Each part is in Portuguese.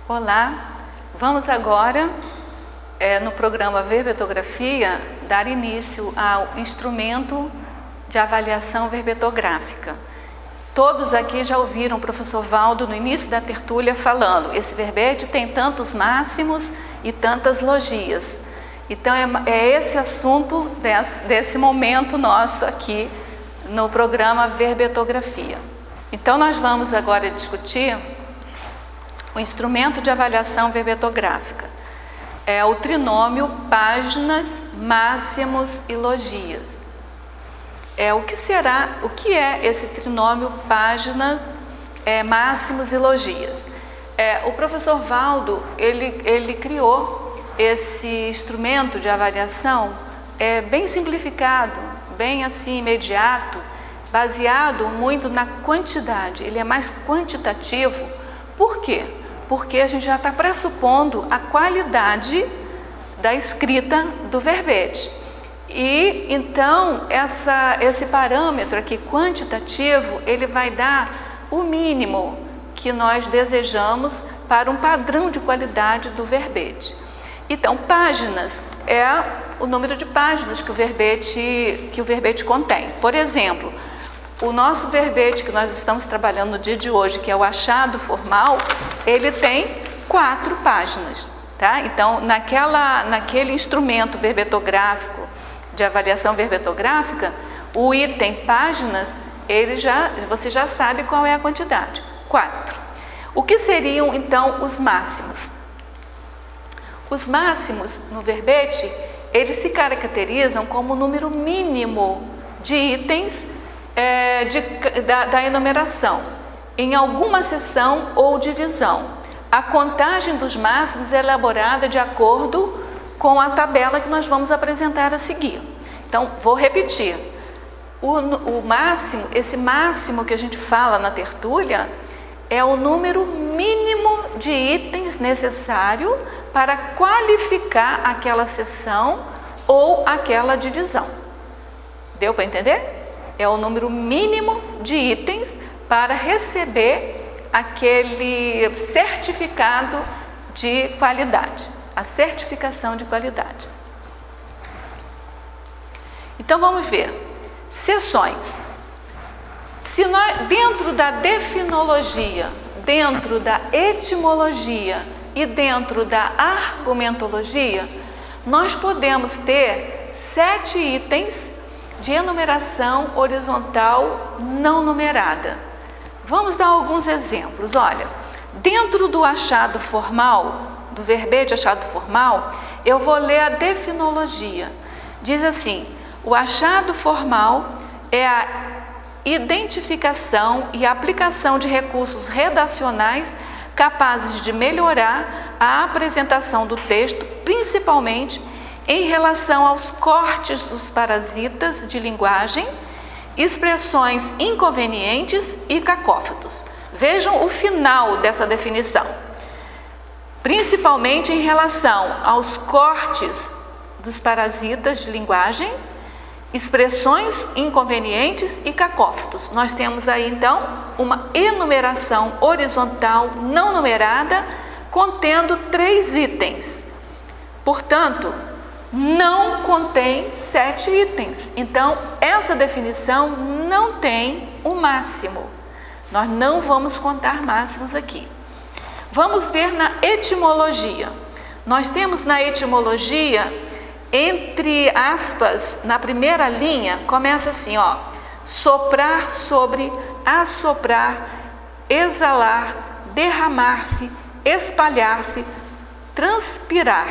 Olá, vamos agora, no programa Verbetografia, dar início ao instrumento de avaliação verbetográfica. Todos aqui já ouviram o professor Valdo no início da tertúlia falando, esse verbete tem tantos máximos e tantas logias. Então é esse assunto desse momento nosso aqui no programa Verbetografia. Então nós vamos agora discutir o instrumento de avaliação verbetográfica. É o trinômio páginas, máximos e logias. O que é esse trinômio páginas, máximos e logias? O professor Valdo, ele criou esse instrumento de avaliação bem simplificado, bem assim imediato, baseado muito na quantidade. Ele é mais quantitativo. Por quê? Porque a gente já está pressupondo a qualidade da escrita do verbete. E então esse parâmetro aqui quantitativo, ele vai dar o mínimo que nós desejamos para um padrão de qualidade do verbete. Então, páginas é o número de páginas que o verbete contém. Por exemplo, o nosso verbete que nós estamos trabalhando no dia de hoje, que é o achado formal, ele tem 4 páginas, tá? Então, naquele instrumento verbetográfico, de avaliação verbetográfica, o item páginas, você já sabe qual é a quantidade, 4. O que seriam, então, os máximos? Os máximos, no verbete, eles se caracterizam como o número mínimo de itens da enumeração, em alguma seção ou divisão. A contagem dos máximos é elaborada de acordo com a tabela que nós vamos apresentar a seguir. Então, vou repetir. O máximo, esse máximo que a gente fala na tertúlia, é o número mínimo de itens necessário para qualificar aquela seção ou aquela divisão. Deu para entender? É o número mínimo de itens para receber aquele certificado de qualidade, a certificação de qualidade. Então vamos ver. Seções. Se nós, dentro da definologia, dentro da etimologia e dentro da argumentologia, nós podemos ter 7 itens de enumeração horizontal não numerada. Vamos dar alguns exemplos. Olha, dentro do achado formal, do verbete achado formal, eu vou ler a definologia. Diz assim: o achado formal é a identificação e aplicação de recursos redacionais capazes de melhorar a apresentação do texto, principalmente em relação aos cortes dos parasitas de linguagem, expressões inconvenientes e cacófatos. Vejam o final dessa definição. Principalmente em relação aos cortes dos parasitas de linguagem, expressões inconvenientes e cacófatos. Nós temos aí, então, uma enumeração horizontal não numerada, contendo 3 itens. Portanto, não contém 7 itens. Então, essa definição não tem um máximo. Nós não vamos contar máximos aqui. Vamos ver na etimologia. Nós temos na etimologia, entre aspas, na primeira linha, começa assim, ó: soprar sobre, assoprar, exalar, derramar-se, espalhar-se, transpirar.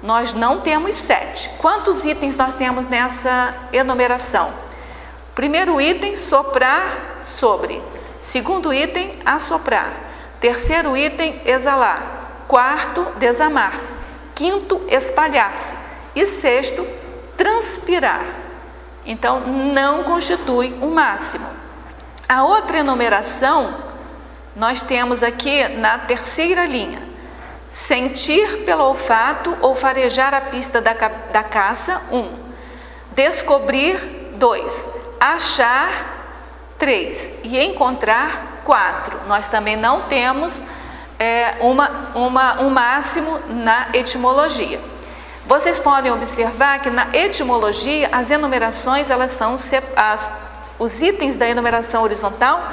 Nós não temos 7. Quantos itens nós temos nessa enumeração? Primeiro item, soprar sobre. Segundo item, assoprar. Terceiro item, exalar. Quarto, desamar-se. Quinto, espalhar-se. E sexto, transpirar. Então, não constitui um máximo. A outra enumeração, nós temos aqui na terceira linha: sentir pelo olfato ou farejar a pista da caça, 1. Descobrir, 2. Achar, 3. E encontrar, 4. Nós também não temos um máximo na etimologia. Vocês podem observar que na etimologia as enumerações, os itens da enumeração horizontal,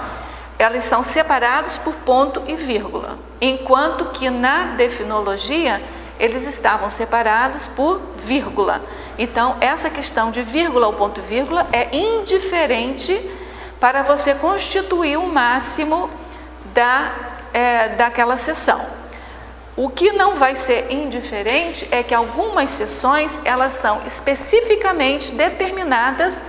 elas são separados por ponto e vírgula, enquanto que na definologia eles estavam separados por vírgula. Então, essa questão de vírgula ou ponto e vírgula é indiferente para você constituir o máximo daquela seção. O que não vai ser indiferente é que algumas seções, elas são especificamente determinadas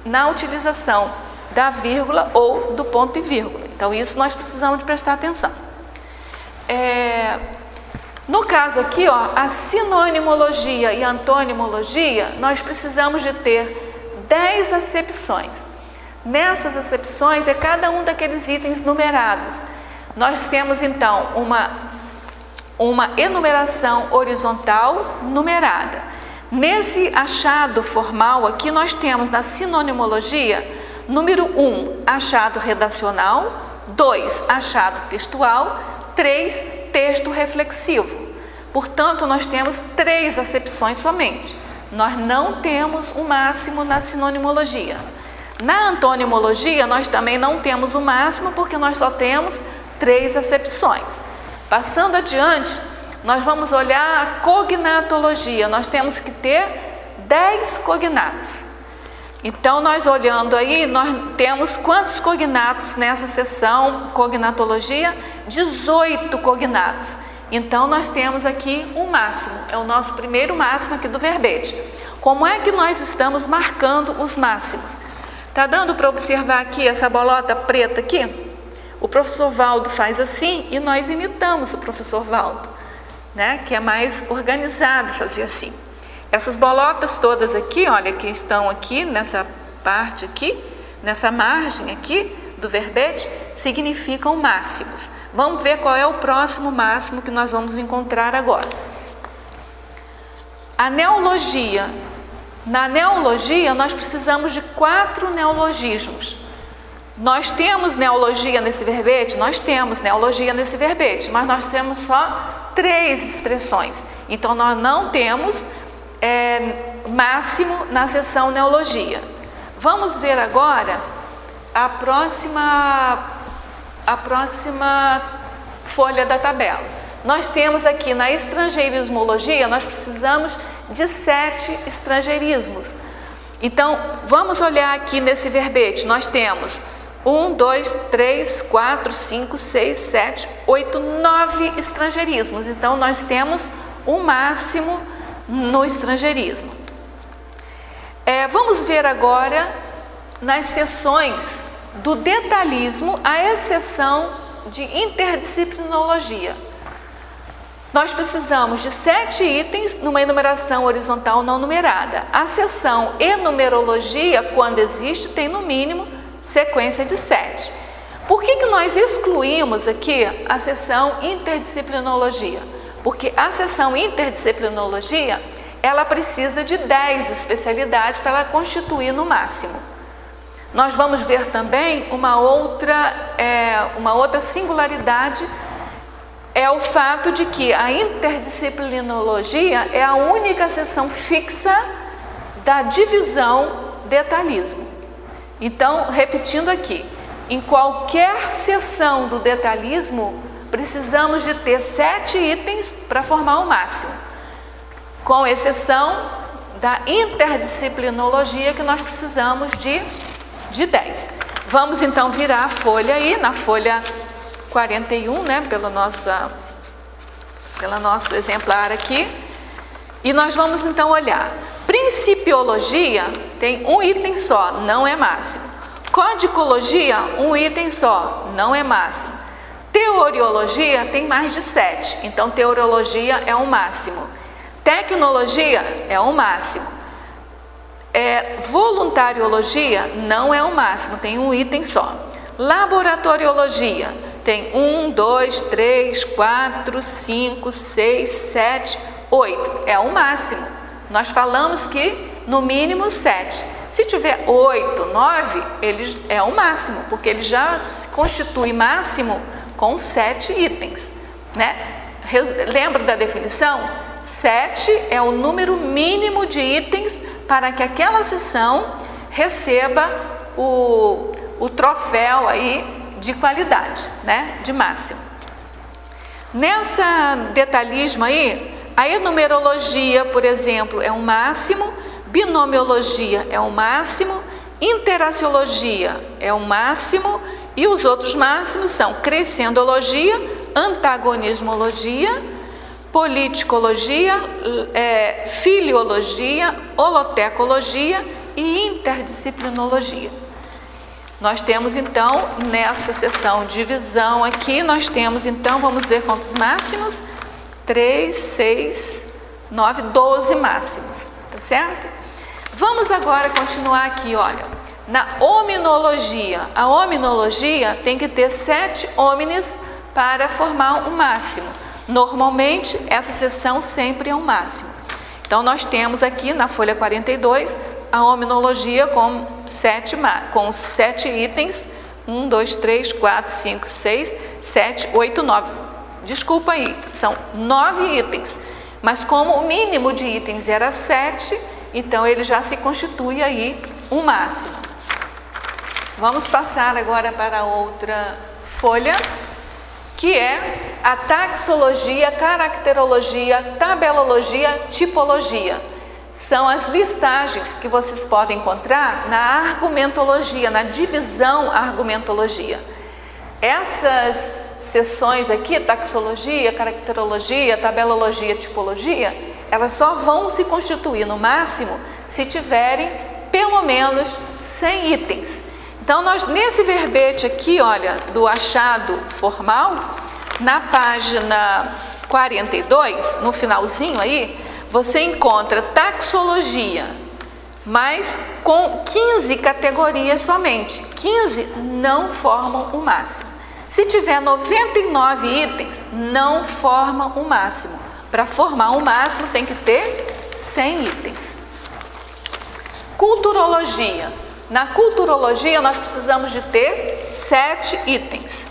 na utilização da vírgula ou do ponto e vírgula. Então, isso nós precisamos de prestar atenção. No caso aqui, a sinonimologia e antonimologia, nós precisamos de ter 10 acepções. Nessas acepções é cada um daqueles itens numerados. Nós temos então uma enumeração horizontal numerada. Nesse achado formal aqui nós temos na sinonimologia, número 1, achado redacional, 2, achado textual, 3, texto reflexivo. Portanto, nós temos 3 acepções somente. Nós não temos o máximo na sinonimologia. Na antonimologia, nós também não temos o máximo, porque nós só temos 3 acepções. Passando adiante, nós vamos olhar a cognatologia. Nós temos que ter 10 cognatos. Então, nós olhando aí, nós temos quantos cognatos nessa seção cognatologia? 18 cognatos. Então, nós temos aqui um máximo. É o nosso primeiro máximo aqui do verbete. Como é que nós estamos marcando os máximos? Tá dando para observar aqui essa bolota preta aqui? O professor Valdo faz assim e nós imitamos o professor Valdo, né? Que é mais organizado fazer assim. Essas bolotas todas aqui, olha, que estão aqui nessa parte aqui, nessa margem aqui do verbete, significam máximos. Vamos ver qual é o próximo máximo que nós vamos encontrar agora. A neologia. Na neologia, nós precisamos de 4 neologismos. Nós temos neologia nesse verbete? Nós temos neologia nesse verbete, mas nós temos só 3 expressões. Então, nós não temos máximo na seção neologia. Vamos ver agora a próxima folha da tabela. Nós temos aqui na estrangeirismologia, nós precisamos de 7 estrangeirismos. Então, vamos olhar aqui nesse verbete. Nós temos 1, 2, 3, 4, 5, 6, 7, 8, 9 estrangeirismos. Então, nós temos um máximo no estrangeirismo. Vamos ver agora nas seções do detalhismo, a exceção de interdisciplinologia. Nós precisamos de 7 itens numa enumeração horizontal não numerada. A seção enumerologia, quando existe, tem no mínimo sequência de 7. Por que nós excluímos aqui a seção interdisciplinologia? Porque a seção interdisciplinologia, ela precisa de 10 especialidades para ela constituir no máximo. Nós vamos ver também uma outra singularidade, é o fato de que a interdisciplinologia é a única seção fixa da divisão detalhismo. Então, repetindo aqui, em qualquer seção do detalhismo, precisamos de ter 7 itens para formar o máximo, com exceção da interdisciplinologia, que nós precisamos de 10. Vamos então virar a folha aí, na folha 41, né, pelo nosso exemplar aqui, e nós vamos então olhar. Principiologia tem um item só, não é máximo. Codicologia, um item só, não é máximo. Teoriologia tem mais de 7, então teoriologia é o máximo. Tecnologia é o máximo. Voluntariologia não é o máximo, tem um item só. Laboratoriologia tem 1, 2, 3, 4, 5, 6, 7, 8, é o máximo. Nós falamos que no mínimo 7. Se tiver 8, 9, ele é o máximo, porque ele já se constitui máximo com 7 itens. né? Lembra da definição? 7 é o número mínimo de itens para que aquela seção receba o troféu aí de qualidade, né? De máximo. Nessa detalhismo aí, a enumerologia, por exemplo, é um máximo, binomiologia é um máximo, interaciologia é um máximo e os outros máximos são crescendologia, antagonismologia, politicologia, filiologia, holotecologia e interdisciplinologia. Nós temos então, nessa seção divisão aqui, nós temos então, vamos ver quantos máximos? 3, 6, 9, 12 máximos, tá certo? Vamos agora continuar aqui, olha, na hominologia. A hominologia tem que ter 7 homines para formar um máximo. Normalmente, essa seção sempre é um máximo. Então, nós temos aqui na folha 42, a hominologia com 7 itens, 1, 2, 3, 4, 5, 6, 7, 8, 9. Desculpa aí, são 9 itens. Mas como o mínimo de itens era 7, então ele já se constitui aí um máximo. Vamos passar agora para outra folha, que é a taxologia, caracterologia, tabelologia, tipologia. São as listagens que vocês podem encontrar na argumentologia, na divisão argumentologia. Essas seções aqui, taxologia, caracterologia, tabelologia, tipologia, elas só vão se constituir no máximo se tiverem pelo menos 100 itens. Então, nós nesse verbete aqui, olha, do achado formal, na página 42, no finalzinho aí, você encontra taxologia, mas com 15 categorias somente. 15 não formam o máximo. Se tiver 99 itens, não forma o máximo. Para formar o máximo tem que ter 100 itens. Culturologia. Na culturologia nós precisamos de ter 7 itens.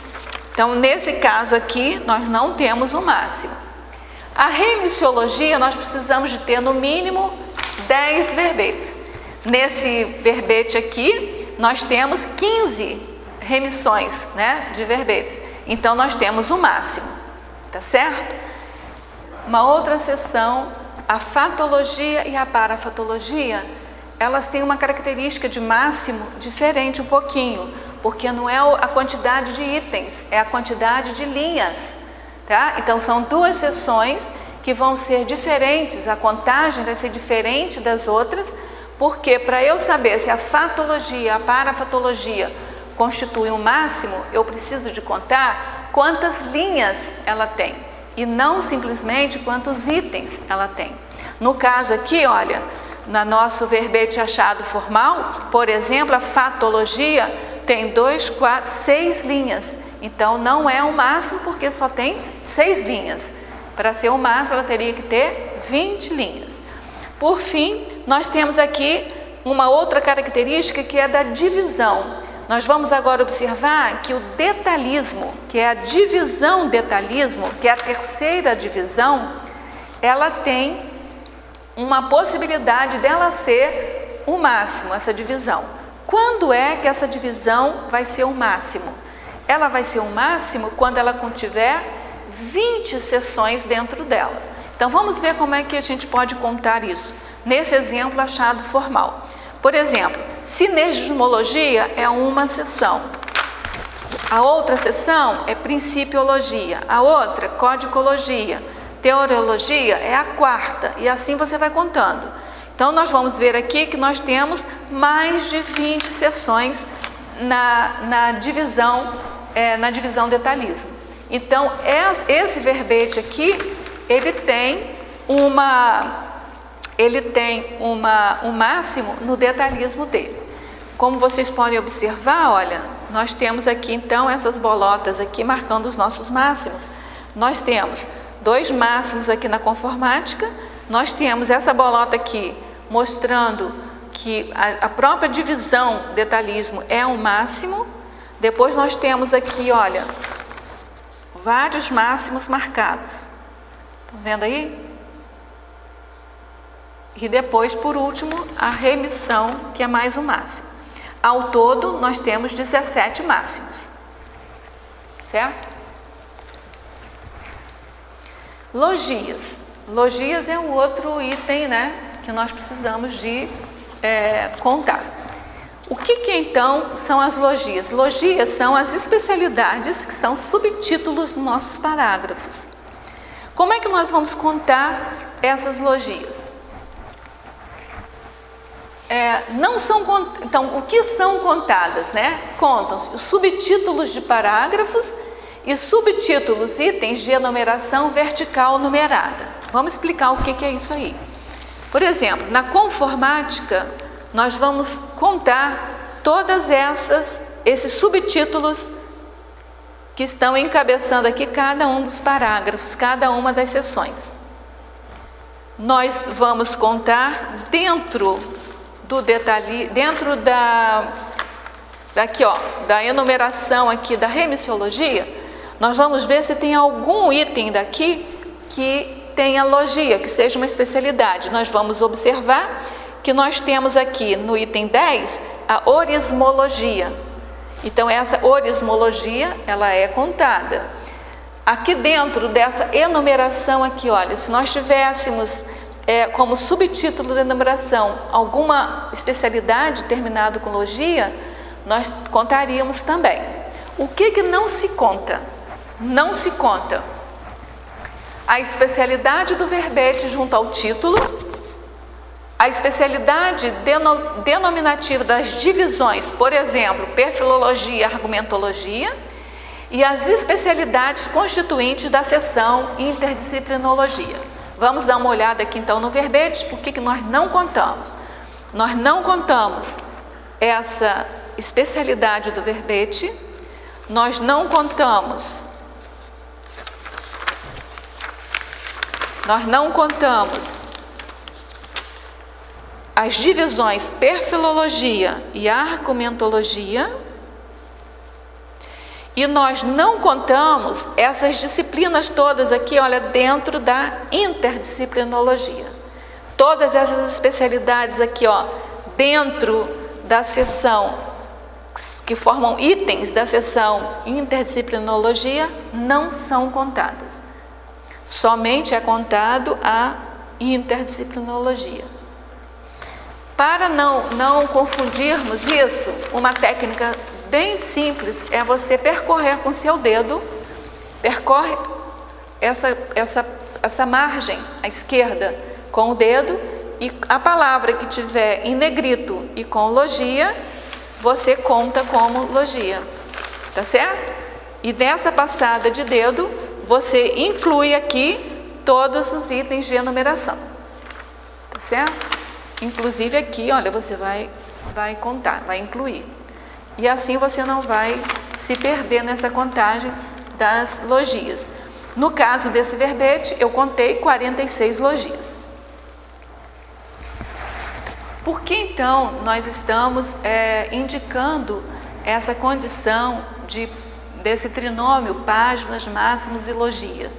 Então, nesse caso aqui, nós não temos o máximo. A remissiologia, nós precisamos de ter no mínimo 10 verbetes. Nesse verbete aqui, nós temos 15 remissões, né, de verbetes. Então, nós temos o máximo, tá certo? Uma outra seção, a fatologia e a parafatologia, elas têm uma característica de máximo diferente um pouquinho, porque não é a quantidade de itens, é a quantidade de linhas, tá? Então, são duas seções que vão ser diferentes, a contagem vai ser diferente das outras, porque para eu saber se a fatologia, a parafatologia constitui um máximo, eu preciso de contar quantas linhas ela tem, e não simplesmente quantos itens ela tem. No caso aqui, olha, no nosso verbete achado formal, por exemplo, a fatologia tem 2, 4, 6 linhas. Então, não é o máximo porque só tem 6 linhas. Para ser o máximo, ela teria que ter 20 linhas. Por fim, nós temos aqui uma outra característica que é da divisão. Nós vamos agora observar que o detalhismo, que é a divisão detalhismo, que é a terceira divisão, ela tem uma possibilidade dela ser o máximo, essa divisão. Quando é que essa divisão vai ser o máximo? Ela vai ser o máximo quando ela contiver 20 seções dentro dela. Então, vamos ver como é que a gente pode contar isso, nesse exemplo achado formal. Por exemplo, sinergismologia é uma seção. A outra seção é principiologia, a outra, codicologia. Teoriologia é a quarta, e assim você vai contando. Então, nós vamos ver aqui que nós temos mais de 20 seções na divisão detalhismo. Então, esse verbete aqui, ele tem um máximo no detalhismo dele. Como vocês podem observar, olha, nós temos aqui então essas bolotas aqui marcando os nossos máximos. Nós temos 2 máximos aqui na conformática, nós temos essa bolota aqui mostrando que a própria divisão detalhismo é um máximo. Depois nós temos aqui, olha, vários máximos marcados. Estão vendo aí? E depois, por último, a remissão, que é mais um máximo. Ao todo, nós temos 17 máximos. Certo? Logias. Logias é o outro item, né, que nós precisamos de contar. O que então são as logias? Logias são as especialidades que são subtítulos dos nossos parágrafos. Como é que nós vamos contar essas logias? Então, o que são contadas, né? Contam-se os subtítulos de parágrafos e subtítulos, itens de enumeração vertical numerada. Vamos explicar o que é isso aí. Por exemplo, na conformática, nós vamos contar todas esses subtítulos que estão encabeçando aqui cada um dos parágrafos, cada uma das seções. Nós vamos contar dentro do detalhe, dentro da enumeração aqui da remissiologia, nós vamos ver se tem algum item daqui que tenha logia, que seja uma especialidade. Nós vamos observar que nós temos aqui no item 10 a orismologia. Então essa orismologia, ela é contada. Aqui dentro dessa enumeração aqui, olha, se nós tivéssemos como subtítulo da enumeração alguma especialidade terminado com logia, nós contaríamos também. O que não se conta? Não se conta a especialidade do verbete junto ao título, a especialidade denominativa das divisões, por exemplo, perfilologia e argumentologia, e as especialidades constituintes da seção interdisciplinologia. Vamos dar uma olhada aqui então no verbete, o que nós não contamos. Nós não contamos essa especialidade do verbete, nós não contamos as divisões perfilologia e argumentologia, e nós não contamos essas disciplinas todas aqui, olha, dentro da interdisciplinologia. Todas essas especialidades aqui, ó, dentro da seção, que formam itens da seção interdisciplinologia, não são contadas. Somente é contado a interdisciplinologia. Para não confundirmos isso, uma técnica bem simples é você percorrer com seu dedo, percorre essa margem à esquerda com o dedo, e a palavra que tiver em negrito e com logia, você conta como logia, tá certo? E nessa passada de dedo, você inclui aqui todos os itens de enumeração, tá certo? Inclusive aqui, olha, você vai contar, vai incluir. E assim você não vai se perder nessa contagem das logias. No caso desse verbete, eu contei 46 logias. Por que então nós estamos indicando essa condição desse trinômio, páginas, máximos e logia?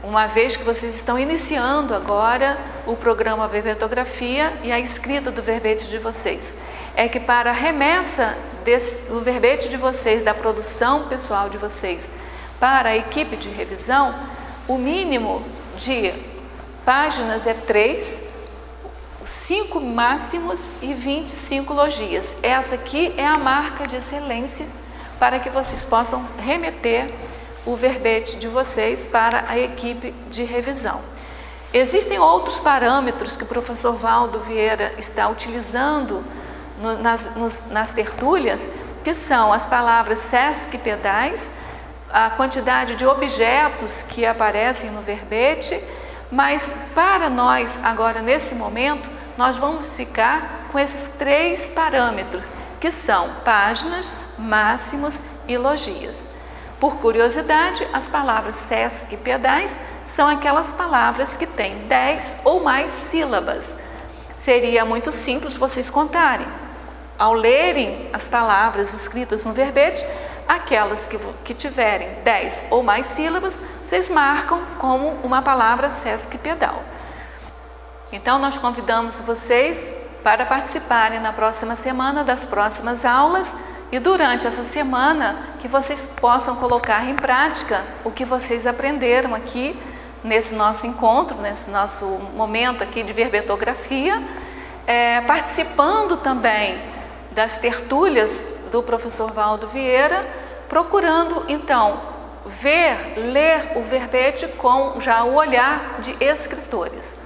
Uma vez que vocês estão iniciando agora o programa Verbetografia e a escrita do verbete de vocês, é que para a remessa do verbete de vocês, da produção pessoal de vocês, para a equipe de revisão, o mínimo de páginas é 3, 5 máximos e 25 logias. Essa aqui é a marca de excelência para que vocês possam remeter o verbete de vocês para a equipe de revisão. Existem outros parâmetros que o professor Valdo Vieira está utilizando nas tertúlias, que são as palavras sesquipedais, a quantidade de objetos que aparecem no verbete, mas para nós, agora nesse momento, nós vamos ficar com esses 3 parâmetros, que são páginas, máximos e logias. Por curiosidade, as palavras sesquipedais são aquelas palavras que têm 10 ou mais sílabas. Seria muito simples vocês contarem. Ao lerem as palavras escritas no verbete, Aquelas que tiverem 10 ou mais sílabas, vocês marcam como uma palavra Sesc Pedal. Então, nós convidamos vocês para participarem na próxima semana das próximas aulas e durante essa semana que vocês possam colocar em prática o que vocês aprenderam aqui nesse nosso encontro, nesse nosso momento aqui de verbetografia, participando também das tertúlias do professor Valdo Vieira, procurando então ler o verbete com já o olhar de escritores.